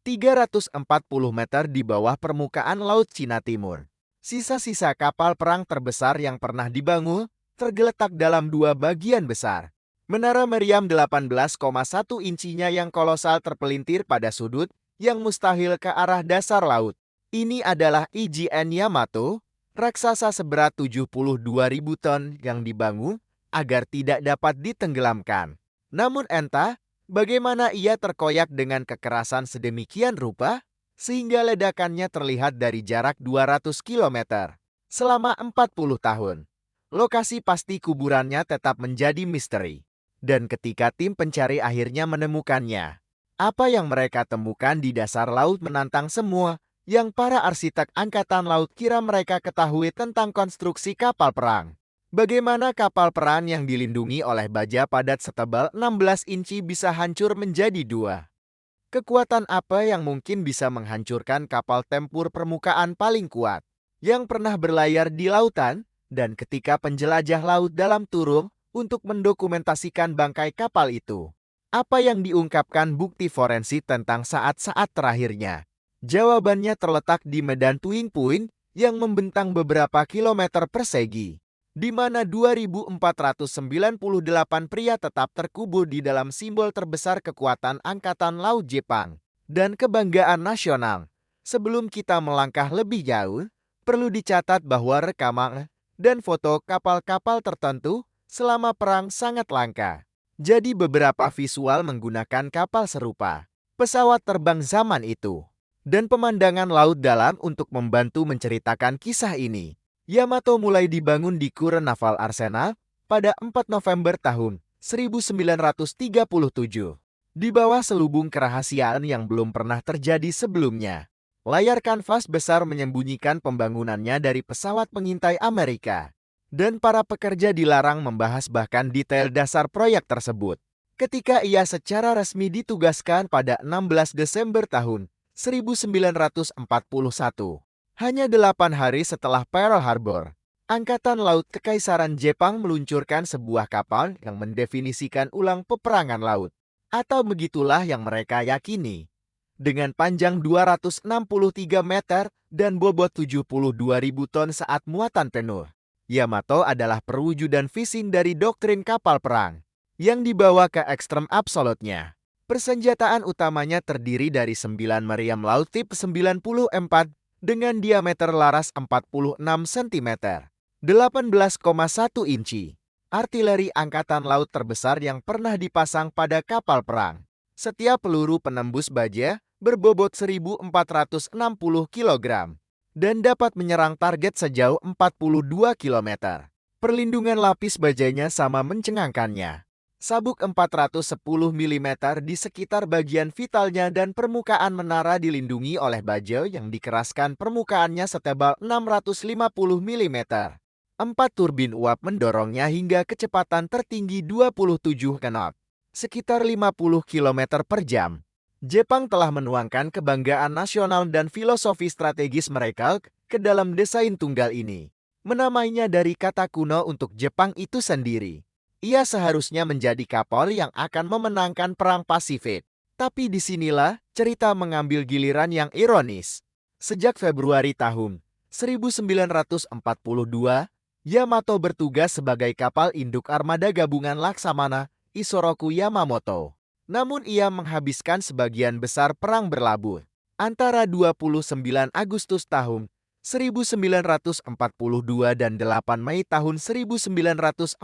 340 meter di bawah permukaan Laut Cina Timur. Sisa-sisa kapal perang terbesar yang pernah dibangun tergeletak dalam dua bagian besar. Menara meriam 18,1 incinya yang kolosal terpelintir pada sudut yang mustahil ke arah dasar laut. Ini adalah IJN Yamato, raksasa seberat 72.000 ton yang dibangun agar tidak dapat ditenggelamkan. Namun entah bagaimana ia terkoyak dengan kekerasan sedemikian rupa sehingga ledakannya terlihat dari jarak 200 km. Selama 40 tahun, lokasi pasti kuburannya tetap menjadi misteri. Dan ketika tim pencari akhirnya menemukannya, apa yang mereka temukan di dasar laut menantang semua yang para arsitek angkatan laut kira mereka ketahui tentang konstruksi kapal perang. Bagaimana kapal perang yang dilindungi oleh baja padat setebal 16 inci bisa hancur menjadi dua? Kekuatan apa yang mungkin bisa menghancurkan kapal tempur permukaan paling kuat yang pernah berlayar di lautan? Dan ketika penjelajah laut dalam turun untuk mendokumentasikan bangkai kapal itu, apa yang diungkapkan bukti forensik tentang saat-saat terakhirnya? Jawabannya terletak di medan puing-puing yang membentang beberapa kilometer persegi, di mana 2.498 pria tetap terkubur di dalam simbol terbesar kekuatan Angkatan Laut Jepang dan kebanggaan nasional. Sebelum kita melangkah lebih jauh, perlu dicatat bahwa rekaman dan foto kapal-kapal tertentu selama perang sangat langka. Jadi beberapa visual menggunakan kapal serupa, pesawat terbang zaman itu, dan pemandangan laut dalam untuk membantu menceritakan kisah ini. Yamato mulai dibangun di Kure Naval Arsenal pada 4 November tahun 1937. Di bawah selubung kerahasiaan yang belum pernah terjadi sebelumnya. Layar kanvas besar menyembunyikan pembangunannya dari pesawat pengintai Amerika. Dan para pekerja dilarang membahas bahkan detail dasar proyek tersebut. Ketika ia secara resmi ditugaskan pada 16 Desember tahun 1941. Hanya 8 hari setelah Pearl Harbor, Angkatan Laut Kekaisaran Jepang meluncurkan sebuah kapal yang mendefinisikan ulang peperangan laut. Atau begitulah yang mereka yakini. Dengan panjang 263 meter dan bobot 72.000 ton saat muatan penuh. Yamato adalah perwujudan visi dari doktrin kapal perang yang dibawa ke ekstrem absolutnya. Persenjataan utamanya terdiri dari 9 meriam laut tipe 94 dengan diameter laras 46 cm, 18,1 inci. Artileri angkatan laut terbesar yang pernah dipasang pada kapal perang. Setiap peluru penembus baja berbobot 1.460 kg dan dapat menyerang target sejauh 42 km. Perlindungan lapis bajanya sama mencengangkannya. Sabuk 410 mm di sekitar bagian vitalnya dan permukaan menara dilindungi oleh baja yang dikeraskan permukaannya setebal 650 mm. 4 turbin uap mendorongnya hingga kecepatan tertinggi 27 knot, sekitar 50 km per jam. Jepang telah menuangkan kebanggaan nasional dan filosofi strategis mereka ke dalam desain tunggal ini. Menamainya dari kata kuno untuk Jepang itu sendiri. Ia seharusnya menjadi kapal yang akan memenangkan Perang Pasifik. Tapi disinilah cerita mengambil giliran yang ironis. Sejak Februari tahun 1942, Yamato bertugas sebagai kapal induk armada gabungan Laksamana Isoroku Yamamoto. Namun ia menghabiskan sebagian besar perang berlabuh antara 29 Agustus tahun 1942 dan 8 Mei tahun 1943.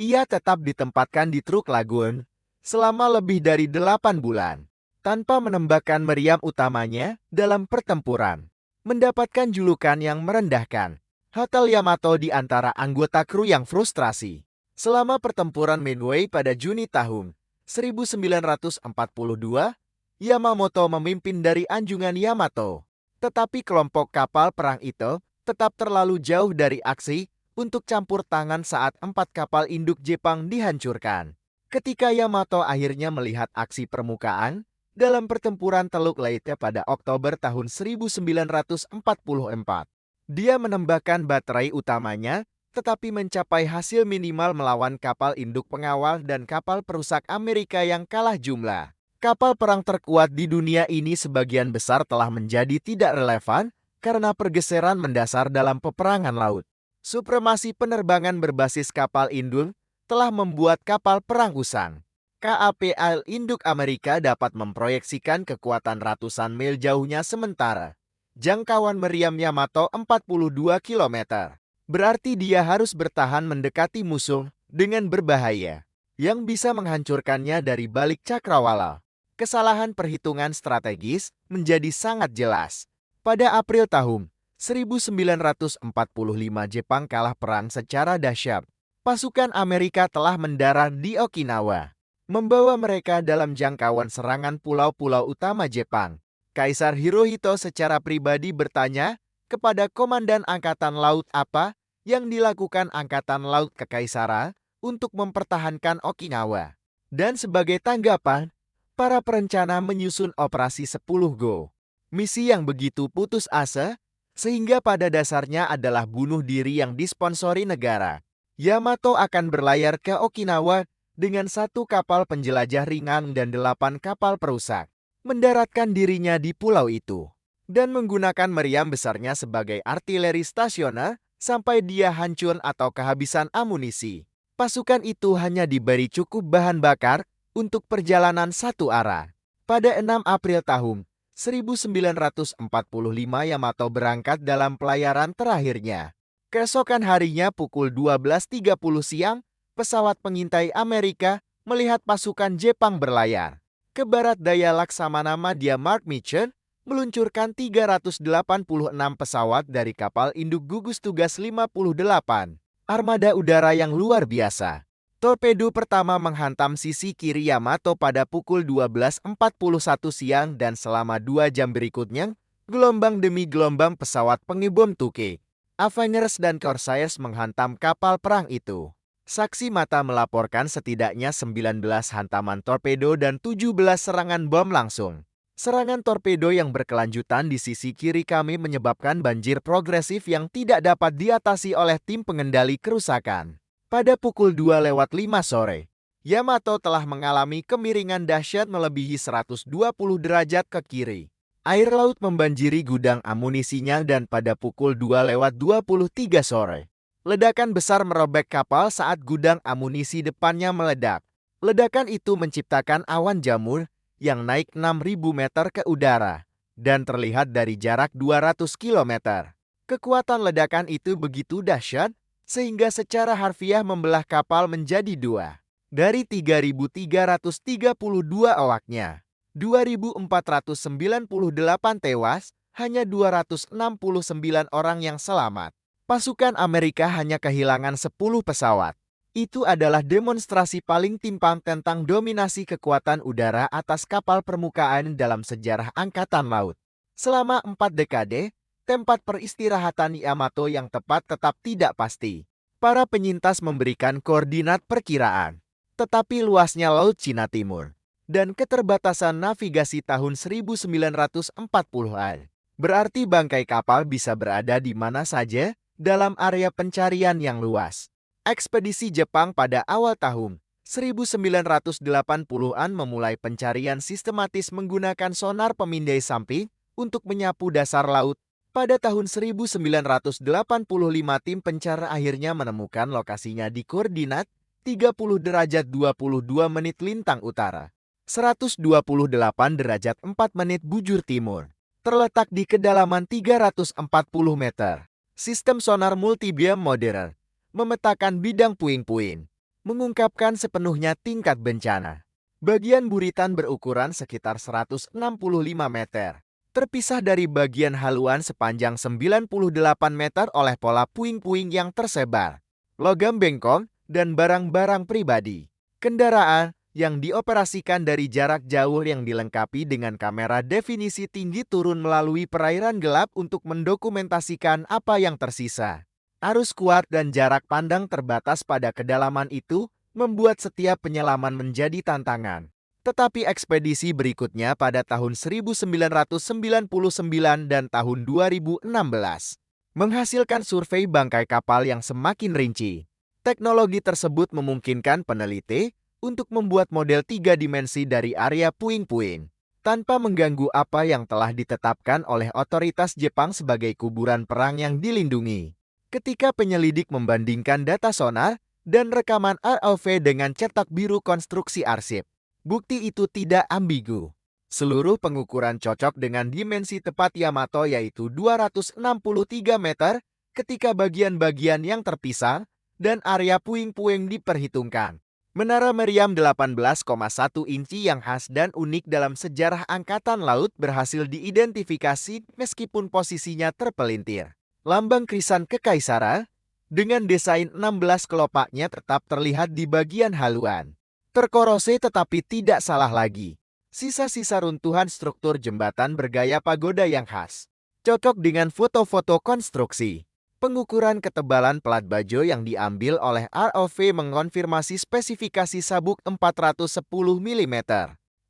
Ia tetap ditempatkan di Truk Lagoon selama lebih dari 8 bulan tanpa menembakkan meriam utamanya dalam pertempuran. Mendapatkan julukan yang merendahkan, Hotel Yamato di antara anggota kru yang frustrasi. Selama pertempuran Midway pada Juni tahun 1942, Yamamoto memimpin dari anjungan Yamato. Tetapi kelompok kapal perang itu tetap terlalu jauh dari aksi untuk campur tangan saat 4 kapal induk Jepang dihancurkan. Ketika Yamato akhirnya melihat aksi permukaan dalam pertempuran Teluk Leyte pada Oktober tahun 1944, dia menembakkan baterai utamanya tetapi mencapai hasil minimal melawan kapal induk pengawal dan kapal perusak Amerika yang kalah jumlah. Kapal perang terkuat di dunia ini sebagian besar telah menjadi tidak relevan karena pergeseran mendasar dalam peperangan laut. Supremasi penerbangan berbasis kapal induk telah membuat kapal perang usang. KAPL induk Amerika dapat memproyeksikan kekuatan ratusan mil jauhnya sementara jangkauan meriam Yamato 42 km. Berarti dia harus bertahan mendekati musuh dengan berbahaya yang bisa menghancurkannya dari balik cakrawala. Kesalahan perhitungan strategis menjadi sangat jelas. Pada April tahun 1945 Jepang kalah perang secara dahsyat. Pasukan Amerika telah mendarat di Okinawa, membawa mereka dalam jangkauan serangan pulau-pulau utama Jepang. Kaisar Hirohito secara pribadi bertanya kepada Komandan Angkatan Laut apa yang dilakukan Angkatan Laut Kekaisaran untuk mempertahankan Okinawa. Dan sebagai tanggapan, para perencana menyusun operasi 10 Go. Misi yang begitu putus asa, sehingga pada dasarnya adalah bunuh diri yang disponsori negara. Yamato akan berlayar ke Okinawa dengan 1 kapal penjelajah ringan dan 8 kapal perusak, mendaratkan dirinya di pulau itu, dan menggunakan meriam besarnya sebagai artileri stasioner sampai dia hancur atau kehabisan amunisi. Pasukan itu hanya diberi cukup bahan bakar untuk perjalanan satu arah. Pada 6 April tahun 1945 Yamato berangkat dalam pelayaran terakhirnya. Keesokan harinya pukul 12.30 siang, pesawat pengintai Amerika melihat pasukan Jepang berlayar ke barat daya Laksamana Madya Mark Mission, meluncurkan 386 pesawat dari kapal induk gugus tugas 58. Armada udara yang luar biasa. Torpedo pertama menghantam sisi kiri Yamato pada pukul 12.41 siang dan selama 2 jam berikutnya, gelombang demi gelombang pesawat pengebom Tuke, Avengers dan Corsairs menghantam kapal perang itu. Saksi mata melaporkan setidaknya 19 hantaman torpedo dan 17 serangan bom langsung. Serangan torpedo yang berkelanjutan di sisi kiri kami menyebabkan banjir progresif yang tidak dapat diatasi oleh tim pengendali kerusakan. Pada pukul 2:05 sore, Yamato telah mengalami kemiringan dahsyat melebihi 120 derajat ke kiri. Air laut membanjiri gudang amunisinya dan pada pukul 2:23 sore, ledakan besar merobek kapal saat gudang amunisi depannya meledak. Ledakan itu menciptakan awan jamur yang naik 6.000 meter ke udara dan terlihat dari jarak 200 km. Kekuatan ledakan itu begitu dahsyat sehingga secara harfiah membelah kapal menjadi 2. Dari 3.332 awaknya, 2.498 tewas, hanya 269 orang yang selamat. Pasukan Amerika hanya kehilangan 10 pesawat. Itu adalah demonstrasi paling timpang tentang dominasi kekuatan udara atas kapal permukaan dalam sejarah Angkatan Laut. Selama 4 dekade, tempat peristirahatan Yamato yang tepat tetap tidak pasti. Para penyintas memberikan koordinat perkiraan, tetapi luasnya Laut Cina Timur dan keterbatasan navigasi tahun 1940-an berarti bangkai kapal bisa berada di mana saja dalam area pencarian yang luas. Ekspedisi Jepang pada awal tahun 1980-an memulai pencarian sistematis menggunakan sonar pemindai samping untuk menyapu dasar laut. Pada tahun 1985 tim pencari akhirnya menemukan lokasinya di koordinat 30 derajat 22 menit lintang utara, 128 derajat 4 menit bujur timur. Terletak di kedalaman 340 meter. Sistem sonar multibeam modern memetakan bidang puing-puing, mengungkapkan sepenuhnya tingkat bencana. Bagian buritan berukuran sekitar 165 meter. Terpisah dari bagian haluan sepanjang 98 meter oleh pola puing-puing yang tersebar, logam bengkong, dan barang-barang pribadi. Kendaraan yang dioperasikan dari jarak jauh yang dilengkapi dengan kamera definisi tinggi turun melalui perairan gelap untuk mendokumentasikan apa yang tersisa. Arus kuat dan jarak pandang terbatas pada kedalaman itu membuat setiap penyelaman menjadi tantangan. Tetapi ekspedisi berikutnya pada tahun 1999 dan tahun 2016 menghasilkan survei bangkai kapal yang semakin rinci. Teknologi tersebut memungkinkan peneliti untuk membuat model 3 dimensi dari area puing-puing, tanpa mengganggu apa yang telah ditetapkan oleh otoritas Jepang sebagai kuburan perang yang dilindungi. Ketika penyelidik membandingkan data sonar dan rekaman ROV dengan cetak biru konstruksi arsip, bukti itu tidak ambigu. Seluruh pengukuran cocok dengan dimensi tepat Yamato yaitu 263 meter ketika bagian-bagian yang terpisah dan area puing-puing diperhitungkan. Menara meriam 18,1 inci yang khas dan unik dalam sejarah Angkatan Laut berhasil diidentifikasi meskipun posisinya terpelintir. Lambang krisan kekaisaran dengan desain 16 kelopaknya tetap terlihat di bagian haluan. Terkorose tetapi tidak salah lagi. Sisa-sisa runtuhan struktur jembatan bergaya pagoda yang khas. Cocok dengan foto-foto konstruksi. Pengukuran ketebalan pelat baja yang diambil oleh ROV mengonfirmasi spesifikasi sabuk 410 mm.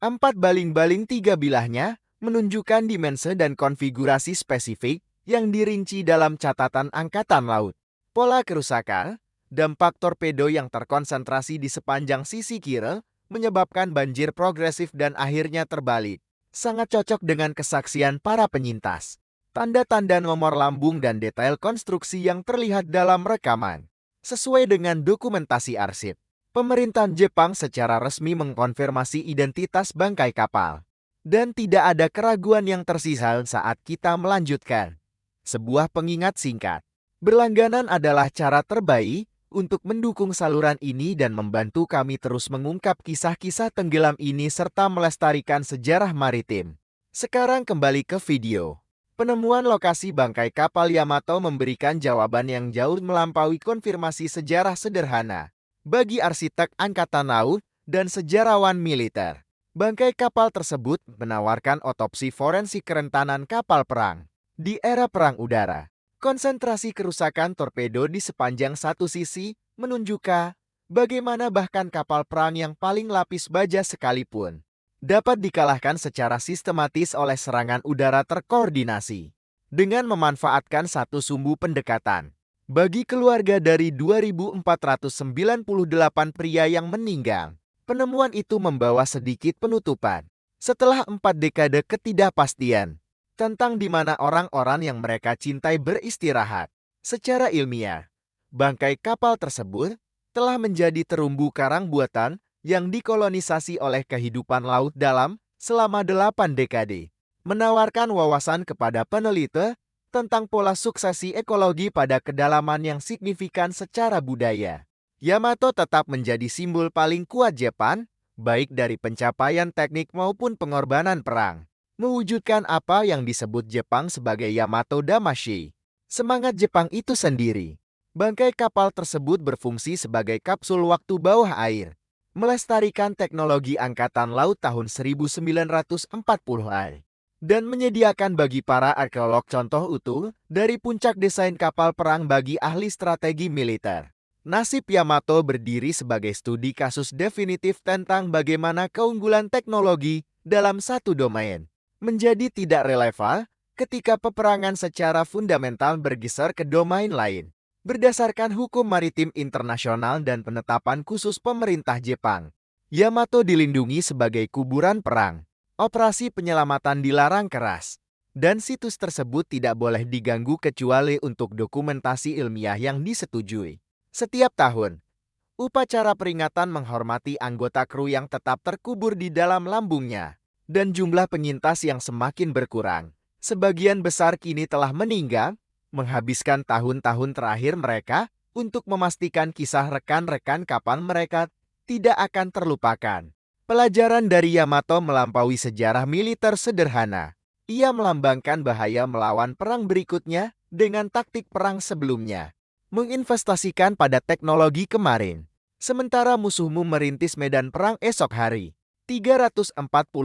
4 baling-baling 3 bilahnya menunjukkan dimensi dan konfigurasi spesifik yang dirinci dalam catatan Angkatan Laut. Pola kerusakan, dampak torpedo yang terkonsentrasi di sepanjang sisi kiri, menyebabkan banjir progresif dan akhirnya terbalik. Sangat cocok dengan kesaksian para penyintas. Tanda-tanda nomor lambung dan detail konstruksi yang terlihat dalam rekaman. Sesuai dengan dokumentasi arsip, pemerintahan Jepang secara resmi mengkonfirmasi identitas bangkai kapal. Dan tidak ada keraguan yang tersisa saat kita melanjutkan. Sebuah pengingat singkat. Berlangganan adalah cara terbaik untuk mendukung saluran ini dan membantu kami terus mengungkap kisah-kisah tenggelam ini serta melestarikan sejarah maritim. Sekarang kembali ke video. Penemuan lokasi bangkai kapal Yamato memberikan jawaban yang jauh melampaui konfirmasi sejarah sederhana. Bagi arsitek Angkatan Laut dan sejarawan militer, bangkai kapal tersebut menawarkan otopsi forensik kerentanan kapal perang. Di era Perang Udara, konsentrasi kerusakan torpedo di sepanjang satu sisi menunjukkan bagaimana bahkan kapal perang yang paling lapis baja sekalipun dapat dikalahkan secara sistematis oleh serangan udara terkoordinasi dengan memanfaatkan satu sumbu pendekatan. Bagi keluarga dari 2.498 pria yang meninggal, penemuan itu membawa sedikit penutupan. Setelah 4 dekade ketidakpastian tentang di mana orang-orang yang mereka cintai beristirahat. Secara ilmiah, bangkai kapal tersebut telah menjadi terumbu karang buatan yang dikolonisasi oleh kehidupan laut dalam selama 8 dekade. Menawarkan wawasan kepada peneliti tentang pola suksesi ekologi pada kedalaman yang signifikan secara budaya. Yamato tetap menjadi simbol paling kuat Jepang, baik dari pencapaian teknik maupun pengorbanan perang. Mewujudkan apa yang disebut Jepang sebagai Yamato Damashi. Semangat Jepang itu sendiri. Bangkai kapal tersebut berfungsi sebagai kapsul waktu bawah air, melestarikan teknologi Angkatan Laut tahun 1940-an, dan menyediakan bagi para arkeolog contoh utuh dari puncak desain kapal perang bagi ahli strategi militer. Nasib Yamato berdiri sebagai studi kasus definitif tentang bagaimana keunggulan teknologi dalam satu domain menjadi tidak relevan ketika peperangan secara fundamental bergeser ke domain lain. Berdasarkan hukum maritim internasional dan penetapan khusus pemerintah Jepang, Yamato dilindungi sebagai kuburan perang. Operasi penyelamatan dilarang keras, dan situs tersebut tidak boleh diganggu kecuali untuk dokumentasi ilmiah yang disetujui. Setiap tahun, upacara peringatan menghormati anggota kru yang tetap terkubur di dalam lambungnya. Dan jumlah penyintas yang semakin berkurang. Sebagian besar kini telah meninggal, menghabiskan tahun-tahun terakhir mereka untuk memastikan kisah rekan-rekan kapal mereka tidak akan terlupakan. Pelajaran dari Yamato melampaui sejarah militer sederhana. Ia melambangkan bahaya melawan perang berikutnya dengan taktik perang sebelumnya. Menginvestasikan pada teknologi kemarin, sementara musuhmu merintis medan perang esok hari. 340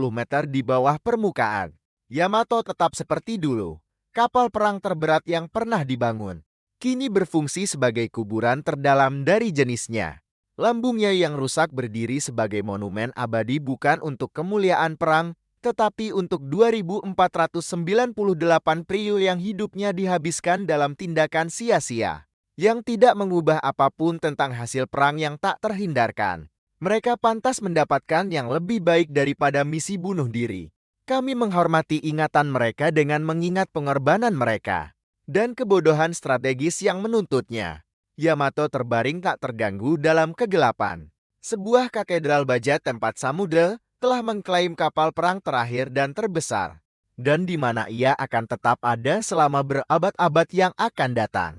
meter di bawah permukaan. Yamato tetap seperti dulu, kapal perang terberat yang pernah dibangun. Kini berfungsi sebagai kuburan terdalam dari jenisnya. Lambungnya yang rusak berdiri sebagai monumen abadi bukan untuk kemuliaan perang, tetapi untuk 2.498 pria yang hidupnya dihabiskan dalam tindakan sia-sia, yang tidak mengubah apapun tentang hasil perang yang tak terhindarkan. Mereka pantas mendapatkan yang lebih baik daripada misi bunuh diri. Kami menghormati ingatan mereka dengan mengingat pengorbanan mereka dan kebodohan strategis yang menuntutnya. Yamato terbaring tak terganggu dalam kegelapan. Sebuah katedral baja tempat samudera telah mengklaim kapal perang terakhir dan terbesar, dan di mana ia akan tetap ada selama berabad-abad yang akan datang.